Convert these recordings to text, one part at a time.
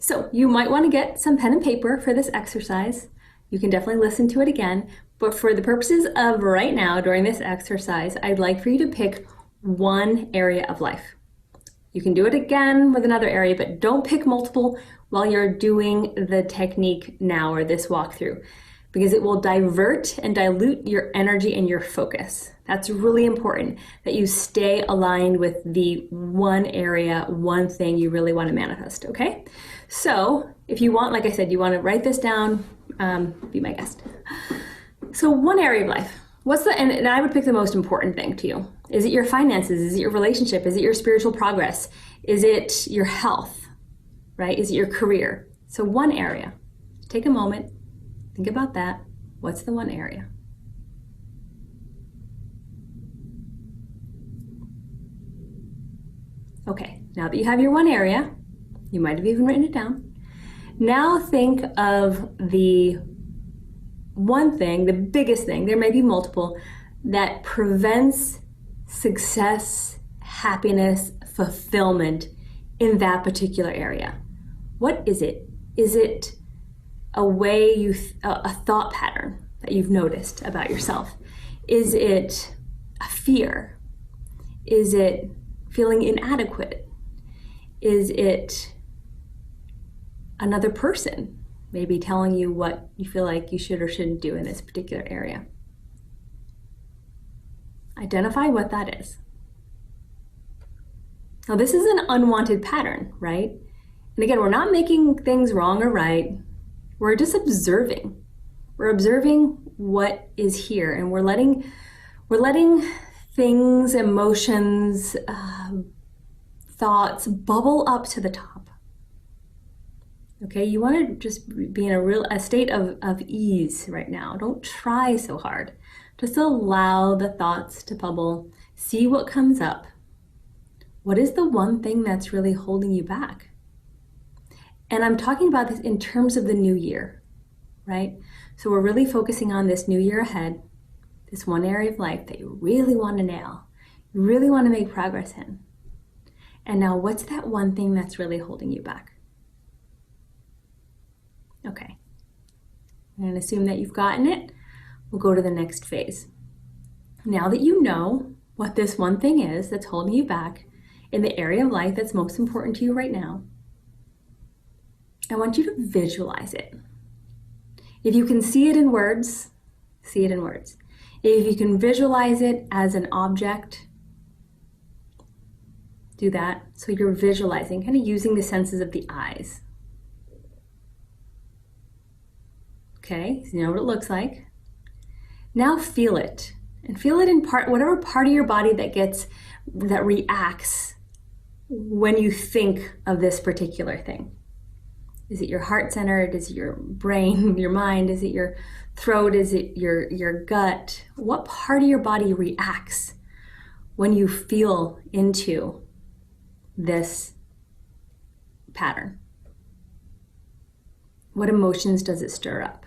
So you might want to get some pen and paper for this exercise. You can definitely listen to it again, but for the purposes of right now during this exercise, I'd like for you to pick one area of life. You can do it again with another area, but don't pick multiple while you're doing the technique now or this walkthrough, because it will divert and dilute your energy and your focus. That's really important that you stay aligned with the one area, one thing you really want to manifest, okay? So if you want, like I said, you want to write this down, be my guest. So one area of life, and I would pick the most important thing to you. Is it your finances? Is it your relationship? Is it your spiritual progress? Is it your health, right? Is it your career? So one area. Take a moment, think about that. What's the one area? Okay, now that you have your one area, you might have even written it down. Now think of the one thing, the biggest thing, there may be multiple, that prevents success, happiness, fulfillment in that particular area. What is it? Is it a way a thought pattern that you've noticed about yourself? Is it a fear? Is it feeling inadequate? Is it another person maybe telling you what you feel like you should or shouldn't do in this particular area? Identify what that is. Now, this is an unwanted pattern, right? And again, we're not making things wrong or right. We're just observing. We're observing what is here, and we're letting things, emotions, thoughts bubble up to the top. Okay, you want to just be in a state of ease right now. Don't try so hard. Just allow the thoughts to bubble. See what comes up. What is the one thing that's really holding you back? And I'm talking about this in terms of the new year, right? So we're really focusing on this new year ahead, this one area of life that you really want to nail, you really want to make progress in. And now, what's that one thing that's really holding you back? Okay, I'm going to assume that you've gotten it. We'll go to the next phase. Now that you know what this one thing is that's holding you back in the area of life that's most important to you right now, I want you to visualize it. If you can see it in words, see it in words. If you can visualize it as an object, do that. So you're visualizing, kind of using the senses of the eyes. Okay, so you know what it looks like. Now feel it, and feel it in whatever part of your body that reacts when you think of this particular thing. Is it your heart center? Is it your brain, your mind? Is it your throat? Is it your gut? What part of your body reacts when you feel into this pattern? What emotions does it stir up?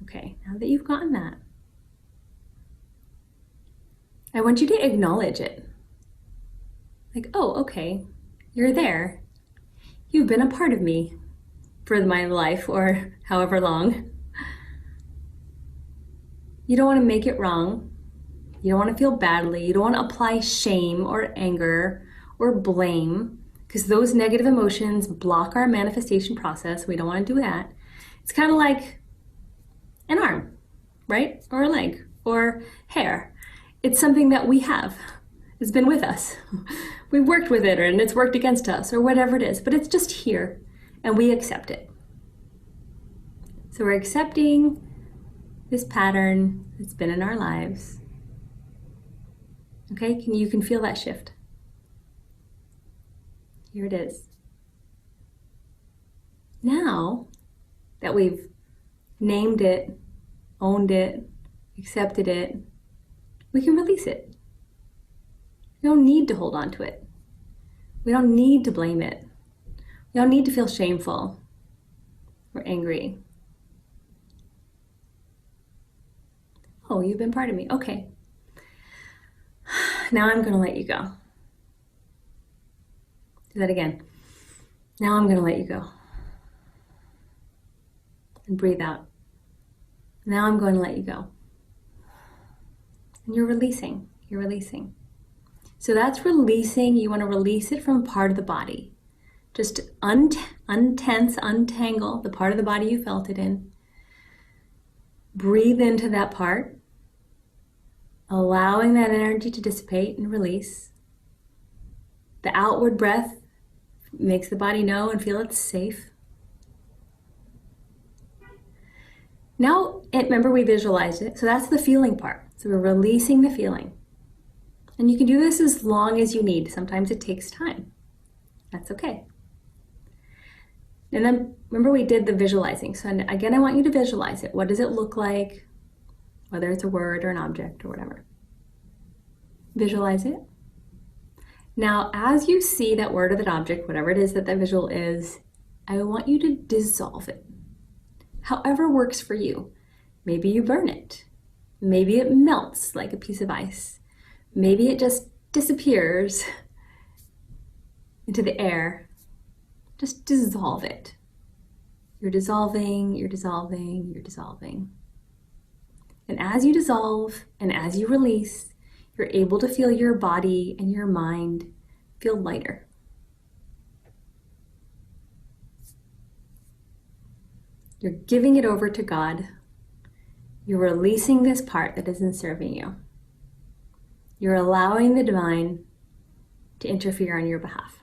Okay, now that you've gotten that, I want you to acknowledge it. Like, oh, okay, you're there. You've been a part of me for my life or however long. You don't want to make it wrong. You don't want to feel badly. You don't want to apply shame or anger or blame, because those negative emotions block our manifestation process. We don't want to do that. It's kind of like an arm, right? Or a leg or hair. It's something that we have. It's been with us. We've worked with it, and it's worked against us, or whatever it is, but it's just here, and we accept it. So we're accepting this pattern that's been in our lives. Okay, you can feel that shift. Here it is. Now that we've named it, owned it, accepted it, we can release it. We don't need to hold on to it. We don't need to blame it. We don't need to feel shameful or angry. Oh, you've been part of me. Okay. Now I'm going to let you go. Do that again. Now I'm going to let you go. And breathe out. Now I'm going to let you go. And you're releasing. You're releasing. So that's releasing. You want to release it from part of the body. Just untense, untangle the part of the body you felt it in. Breathe into that part, allowing that energy to dissipate and release. The outward breath makes the body know and feel it's safe. Now, remember we visualized it, so that's the feeling part. So we're releasing the feeling. And you can do this as long as you need. Sometimes it takes time. That's okay. And then remember we did the visualizing. So again, I want you to visualize it. What does it look like? Whether it's a word or an object or whatever. Visualize it. Now, as you see that word or that object, whatever it is that that visual is, I want you to dissolve it. However works for you. Maybe you burn it. Maybe it melts like a piece of ice. Maybe it just disappears into the air. Just dissolve it. You're dissolving, you're dissolving, you're dissolving. And as you dissolve and as you release, you're able to feel your body and your mind feel lighter. You're giving it over to God. You're releasing this part that isn't serving you. You're allowing the divine to interfere on your behalf.